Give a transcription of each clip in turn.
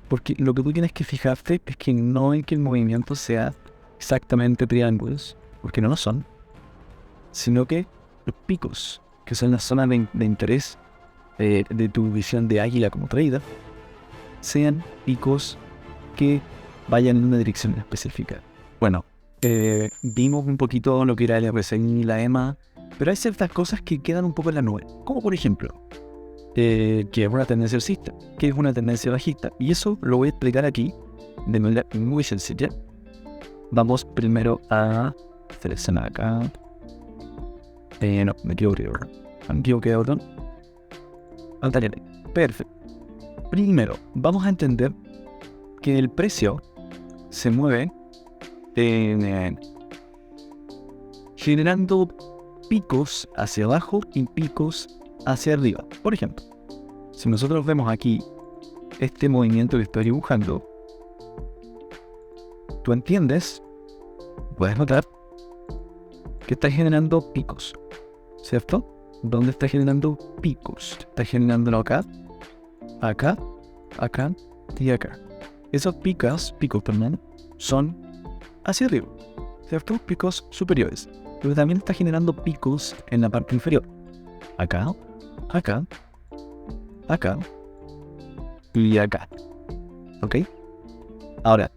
Porque lo que tú tienes que fijarte es que no en que el movimiento sea exactamente triángulos, porque no lo son, sino que los picos, que son las zonas de interés de tu visión de águila como trader, sean picos que vayan en una dirección específica. Bueno, vimos un poquito lo que era el RSI y la EMA, pero hay ciertas cosas que quedan un poco en la nube, como por ejemplo, que es una tendencia alcista, que es una tendencia bajista, y eso lo voy a explicar aquí de manera muy sencilla. Vamos primero a seleccionar acá. No, me equivoqué, botón. Anterior. Perfecto. Primero, vamos a entender que el precio se mueve generando picos hacia abajo y picos hacia arriba. Por ejemplo, si nosotros vemos aquí este movimiento que estoy dibujando, tú entiendes, puedes notar que está generando picos, ¿cierto? ¿Dónde está generando picos? Está generándolo acá, acá, acá y acá. Esos picos, perdón, son hacia arriba, ¿cierto? Picos superiores. Pero también está generando picos en la parte inferior. Acá, acá, acá y acá. ¿Ok? Ahora,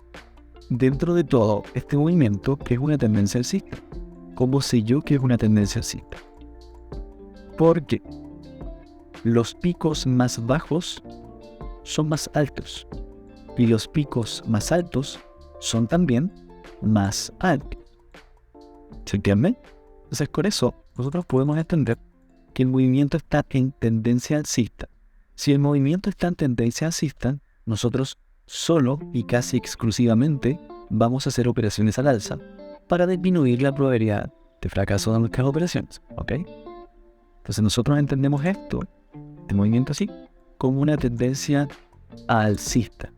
dentro de todo este movimiento, que es una tendencia alcista, ¿cómo sé yo que es una tendencia alcista? Porque los picos más bajos son más altos y los picos más altos son también más altos. ¿Se entiende? Entonces, con eso nosotros podemos entender que el movimiento está en tendencia alcista. Si el movimiento está en tendencia alcista, nosotros solo y casi exclusivamente vamos a hacer operaciones al alza para disminuir la probabilidad de fracaso de nuestras operaciones, ¿ok? Entonces nosotros entendemos esto, el movimiento así, como una tendencia alcista.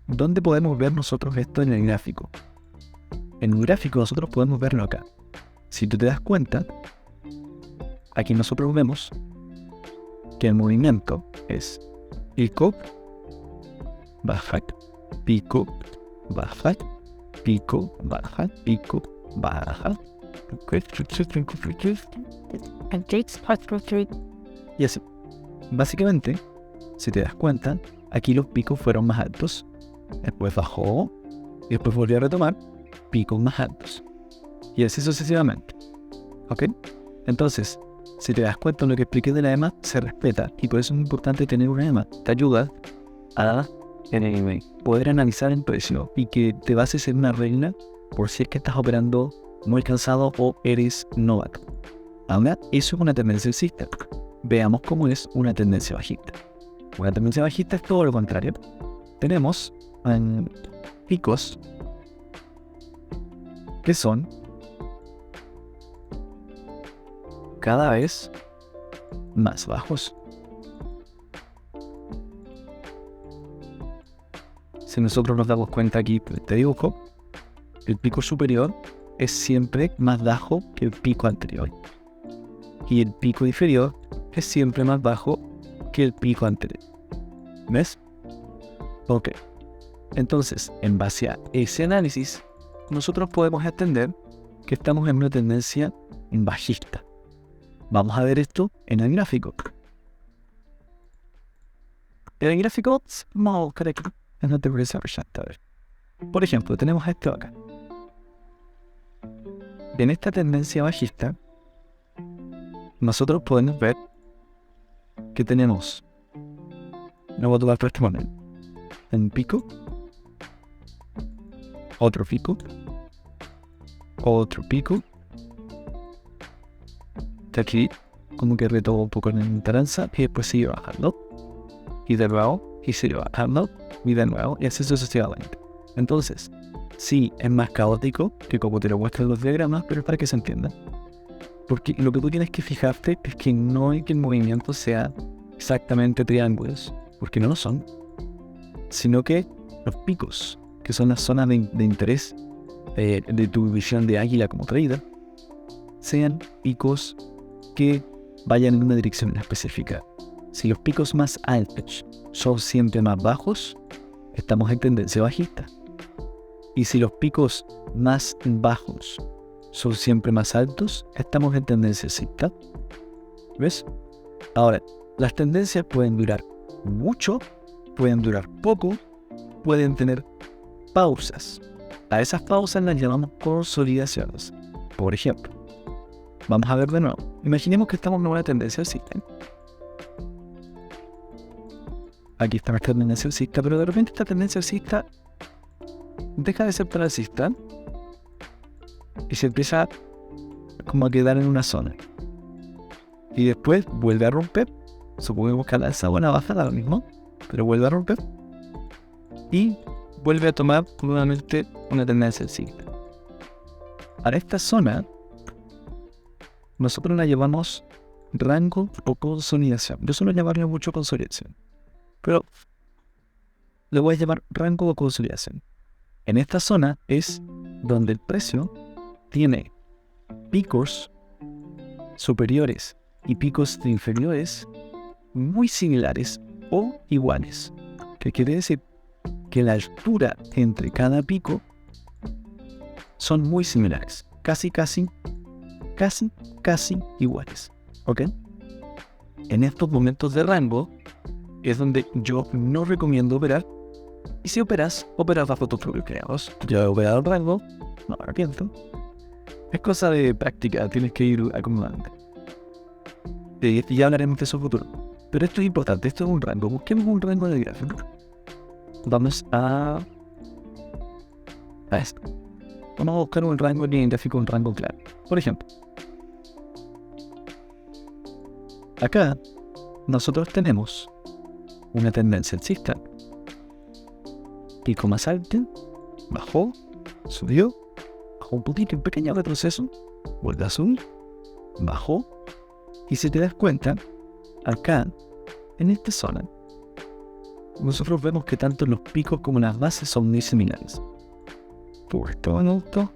¿Dónde podemos ver nosotros esto en el gráfico? En un gráfico nosotros podemos verlo acá. Si tú te das cuenta, aquí nosotros vemos que el movimiento es pico, baja, pico, baja, pico, baja, pico, baja. Y así. Básicamente, si te das cuenta, aquí los picos fueron más altos, después bajó y después volvió a retomar picos más altos. Y así sucesivamente. ¿Ok? Entonces, si te das cuenta, lo que expliqué de la EMA se respeta y por eso es importante tener una EMA. Te ayuda a poder analizar el precio y que te bases en una regla por si es que estás operando muy cansado o eres novato. Ahora, eso es una tendencia alcista. Veamos cómo es una tendencia bajista. Una tendencia bajista es todo lo contrario. Tenemos picos que son cada vez más bajos. Si nosotros nos damos cuenta aquí de este dibujo, el pico superior es siempre más bajo que el pico anterior. Y el pico inferior es siempre más bajo que el pico anterior. ¿Ves? Ok. Entonces, en base a ese análisis, nosotros podemos entender que estamos en una tendencia bajista. Vamos a ver esto en el gráfico. En el gráfico, vamos a buscar aquí. Por ejemplo, tenemos esto acá. En esta tendencia bajista, nosotros podemos ver que tenemos, no voy a tomar este momento, un pico, otro pico, de aquí como que retomó un poco en la taranza y después sigue bajando y de nuevo y sigue bajando y de nuevo y así sucesivamente. Entonces, sí, es más caótico que como te lo muestran los diagramas, pero es para que se entienda. Porque lo que tú tienes que fijarte es que no es que el movimiento sea exactamente triángulos, porque no lo son, sino que los picos, que son las zonas de interés de tu visión de águila como trader, sean picos que vayan en una dirección específica. Si los picos más altos son siempre más bajos, estamos en tendencia bajista. Y si los picos más bajos son siempre más altos, estamos en tendencia alcista. ¿Ves? Ahora, las tendencias pueden durar mucho, pueden durar poco, pueden tener pausas. A esas pausas las llamamos consolidaciones. Por ejemplo, vamos a ver de nuevo. Imaginemos que estamos en una tendencia alcista. Aquí está nuestra tendencia alcista, pero de repente esta tendencia alcista deja de ser tan alcista y se empieza como a quedar en una zona. Y después vuelve a romper. Supongamos que a la alza o a la baja da lo mismo, pero vuelve a romper y vuelve a tomar nuevamente una tendencia alcista. A esta zona nosotros la llamamos rango o consolidación. Yo suelo llamarle mucho consolidación, pero le voy a llamar rango o consolidación. En esta zona es donde el precio tiene picos superiores y picos inferiores muy similares o iguales. ¿Qué quiere decir? Que la altura entre cada pico son muy similares. Casi iguales. ¿Ok? En estos momentos de rango es donde yo no recomiendo operar. Y si operas bajo tus propios creados. Yo he operado el rango, no me arrepiento. Es cosa de práctica, tienes que ir acomodando. Y ya hablaremos de eso en futuro. Pero esto es importante, esto es un rango. Busquemos un rango de gráfico. Vamos a esto. Vamos a buscar un rango en gráfico, un rango claro. Por ejemplo, acá nosotros tenemos una tendencia alcista. Pico más alto, bajó, subió, bajó un poquito, un pequeño retroceso, vuelve a subir, bajó. Y si te das cuenta, acá, en esta zona, nosotros vemos que tanto los picos como las bases son muy similares. Esto en alto,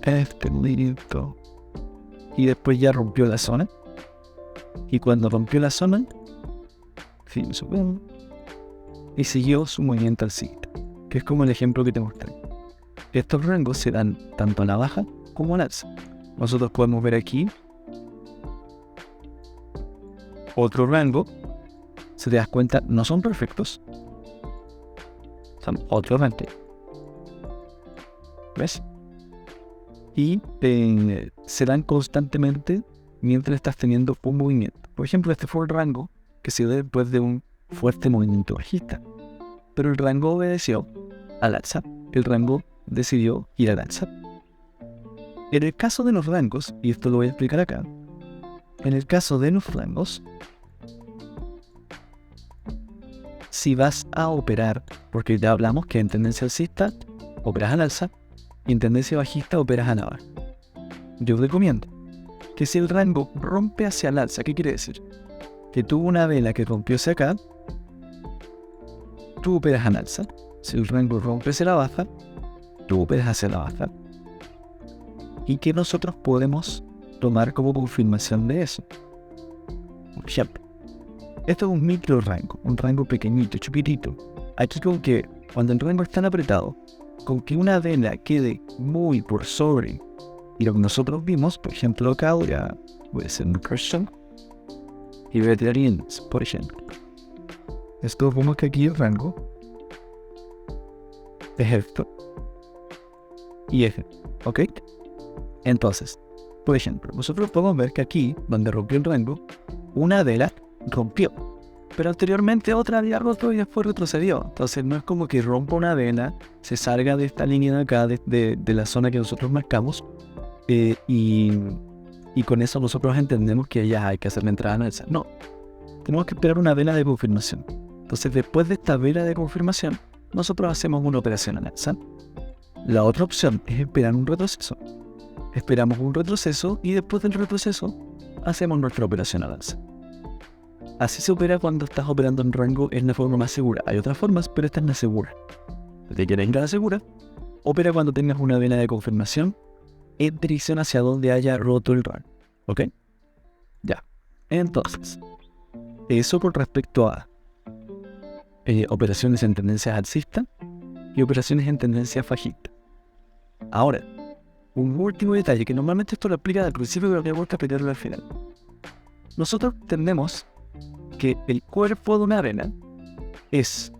este listo. Y después ya rompió la zona. Y cuando rompió la zona, subió y siguió su movimiento alcista, que es como el ejemplo que te mostré. Estos rangos se dan tanto a la baja como al alza. Nosotros podemos ver aquí otro rango. Si te das cuenta, no son perfectos, son otro rango. ¿Ves? Y se dan constantemente mientras estás teniendo un movimiento. Por ejemplo, este fue el rango que se dio después de un fuerte movimiento bajista. Pero el rango obedeció al alza. El rango decidió ir al alza. En el caso de los rangos, y esto lo voy a explicar acá, en el caso de los rangos, si vas a operar, porque ya hablamos que en tendencia alcista operas al alza y en tendencia bajista operas a la baja. Yo recomiendo que si el rango rompe hacia el alza, ¿qué quiere decir? Que tuvo una vela que rompió hacia acá, tú operas al alza. Si el rango rompe hacia la baja, tú operas hacia la baja. Y que nosotros podemos tomar como confirmación de eso. Por ejemplo, esto es un micro rango, un rango pequeñito, chiquitito. Aquí con que cuando el rango es tan apretado, con que una vela quede muy por sobre y lo que nosotros vimos, por ejemplo acá voy a hacer un recursion y veterans, por ejemplo. Esto vemos que aquí el rango es esto y esto, ¿ok? Entonces, por ejemplo, nosotros podemos ver que aquí, donde rompió el rango, una vela rompió, pero anteriormente otra había roto y después retrocedió. Entonces no es como que rompa una vela, se salga de esta línea de acá, de la zona que nosotros marcamos, y con eso nosotros entendemos que ya hay que hacer la entrada en alza. No, tenemos que esperar una vela de confirmación. Entonces después de esta vela de confirmación, nosotros hacemos una operación en alza. La otra opción es esperar un retroceso. Esperamos un retroceso y después del retroceso hacemos nuestra operación al alza. Así se opera cuando estás operando en rango, es la forma más segura. Hay otras formas, pero esta es la segura. Si te quieres ir a la segura, opera cuando tengas una vela de confirmación en dirección hacia donde haya roto el rango. ¿Ok? Ya. Entonces, eso con respecto a operaciones en tendencias alcistas y operaciones en tendencias bajistas. Ahora, un último detalle, que normalmente esto lo explica al principio, pero me gusta explicarlo al final. Nosotros entendemos que el cuerpo de una vela es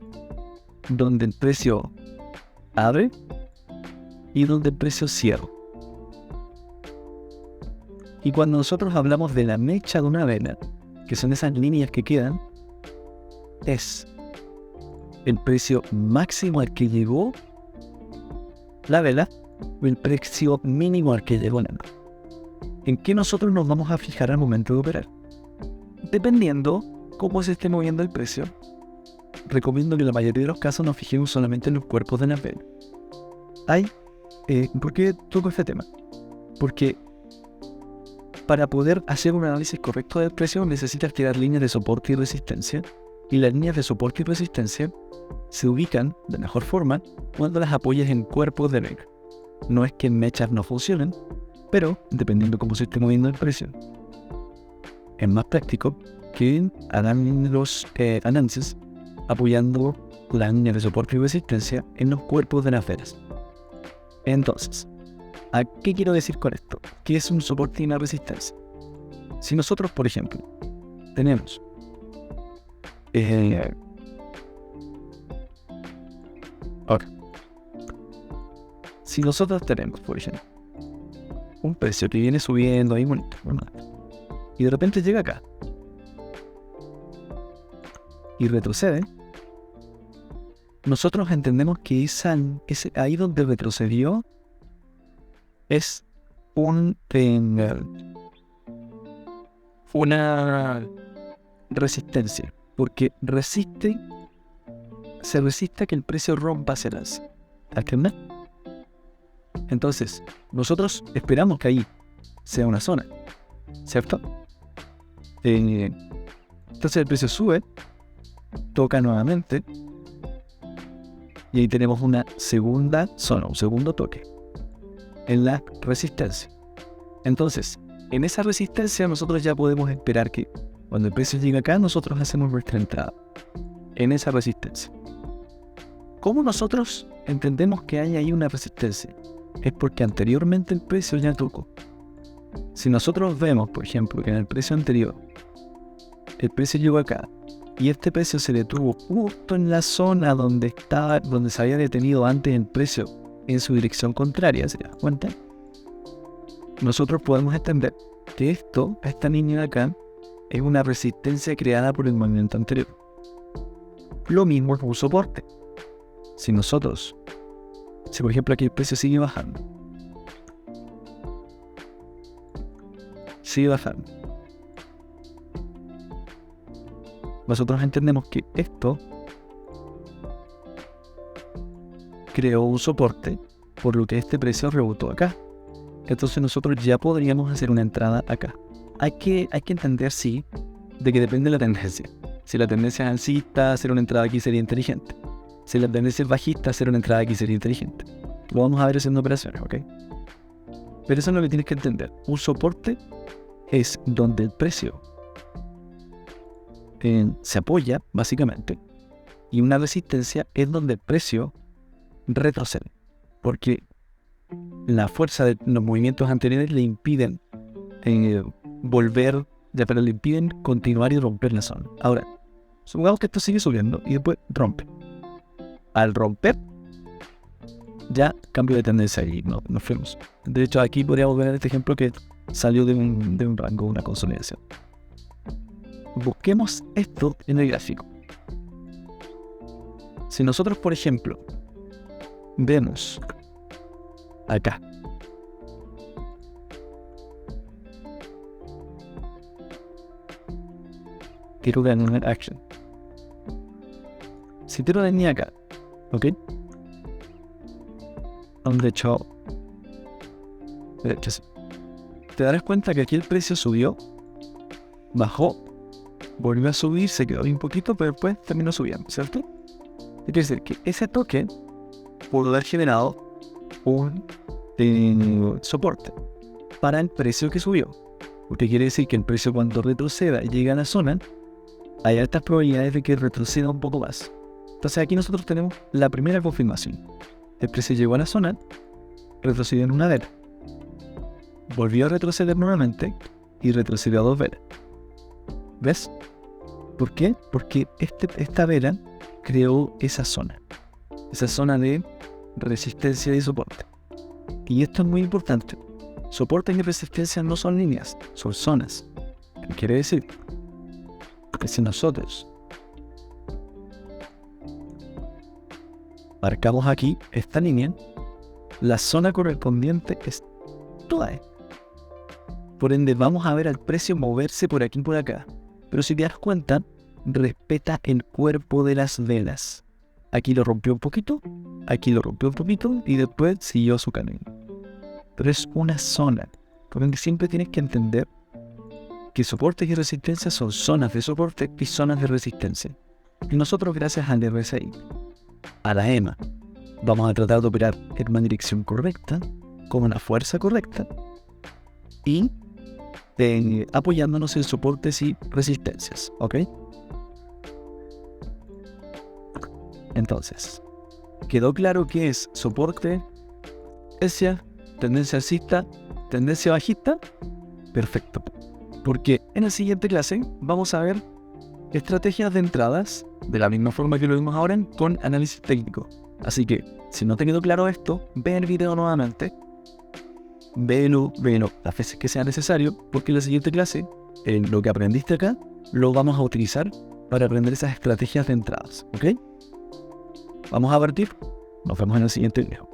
donde el precio abre y donde el precio cierra. Y cuando nosotros hablamos de la mecha de una vela, que son esas líneas que quedan, es el precio máximo al que llegó la vela o el precio mínimo al que llegó la vela. ¿En qué nosotros nos vamos a fijar al momento de operar? Dependiendo cómo se esté moviendo el precio, recomiendo que en la mayoría de los casos nos fijemos solamente en los cuerpos de la vela. ¿Por qué toco este tema? Porque para poder hacer un análisis correcto del precio necesitas tirar líneas de soporte y resistencia, y las líneas de soporte y resistencia se ubican de mejor forma cuando las apoyas en cuerpos de vela. No es que mechas no funcionen, pero dependiendo cómo se esté moviendo el precio, es más práctico que hagan los análisis apoyando las líneas de soporte y resistencia en los cuerpos de las velas. Entonces, ¿a qué quiero decir con esto? ¿Qué es un soporte y una resistencia? Si nosotros, por ejemplo, tenemos si nosotros tenemos, por ejemplo, un precio que viene subiendo ahí bonito, y de repente llega acá y retrocede, nosotros entendemos que ahí donde retrocedió es una resistencia, porque se resiste a que el precio rompa hacia el alza. ¿Entiendes? Entonces, nosotros esperamos que ahí sea una zona, ¿cierto? Entonces el precio sube, toca nuevamente, y ahí tenemos una segunda zona, un segundo toque en la resistencia. Entonces, en esa resistencia nosotros ya podemos esperar que cuando el precio llegue acá, nosotros hacemos nuestra entrada en esa resistencia. ¿Cómo nosotros entendemos que hay ahí una resistencia? Es porque anteriormente el precio ya tocó. Si nosotros vemos, por ejemplo, que en el precio anterior el precio llegó acá y este precio se detuvo justo en la zona donde se había detenido antes el precio en su dirección contraria, ¿se dan cuenta? Nosotros podemos entender que esta línea de acá, es una resistencia creada por el movimiento anterior. Lo mismo es un soporte. Si por ejemplo aquí el precio sigue bajando, nosotros entendemos que esto creó un soporte, por lo que este precio rebotó acá. Entonces nosotros ya podríamos hacer una entrada acá. Hay que entender, sí, de que depende de la tendencia. Si la tendencia es alcista, hacer una entrada aquí sería inteligente. Si la tendencia es bajista, hacer una entrada aquí sería inteligente. Lo vamos a ver haciendo operaciones, ¿ok? Pero eso es lo que tienes que entender. Un soporte es donde el precio se apoya, básicamente, y una resistencia es donde el precio retrocede, porque la fuerza de los movimientos anteriores le impiden pero le impiden continuar y romper la zona. Ahora, supongamos que esto sigue subiendo y después rompe. Al romper, ya cambio de tendencia y nos fuimos. De hecho, aquí podríamos ver este ejemplo que salió de un rango, una consolidación. Busquemos esto en el gráfico. Si nosotros, por ejemplo, vemos acá tiro de animal action. Si tiro de ni acá, ¿ok? De hecho, sí. Te darás cuenta que aquí el precio subió, bajó, volvió a subir, se quedó ahí un poquito, pero después terminó subiendo, ¿cierto? Quiere decir que ese toque pudo haber generado un soporte para el precio que subió. Porque quiere decir que el precio, cuando retroceda y llegue a la zona, hay altas probabilidades de que retroceda un poco más. Entonces aquí nosotros tenemos la primera confirmación. El precio llegó a la zona, retrocedió en una vela, volvió a retroceder nuevamente y retrocedió a 2 velas. ¿Ves? ¿Por qué? Porque esta vela creó esa zona de resistencia y soporte. Y esto es muy importante. Soporte y resistencia no son líneas, son zonas. ¿Qué quiere decir? Que si nosotros marcamos aquí esta línea, la zona correspondiente es toda esta. Por ende, vamos a ver al precio moverse por aquí y por acá. Pero si te das cuenta, respeta el cuerpo de las velas. Aquí lo rompió un poquito, aquí lo rompió un poquito y después siguió su camino. Pero es una zona. Por ende, siempre tienes que entender que soportes y resistencia son zonas de soporte y zonas de resistencia. Y nosotros, gracias al RSI, a la EMA, vamos a tratar de operar en una dirección correcta, con una fuerza correcta y apoyándonos en soportes y resistencias, ¿ok? Entonces, ¿quedó claro qué es soporte, tendencia alcista, tendencia bajista? Perfecto. Porque en la siguiente clase vamos a ver estrategias de entradas, de la misma forma que lo vimos ahora con análisis técnico. Así que, si no te quedó claro esto, ve el video nuevamente, véelo las veces que sea necesario, porque en la siguiente clase, lo que aprendiste acá, lo vamos a utilizar para aprender esas estrategias de entradas, ¿ok? Vamos a partir, nos vemos en el siguiente video.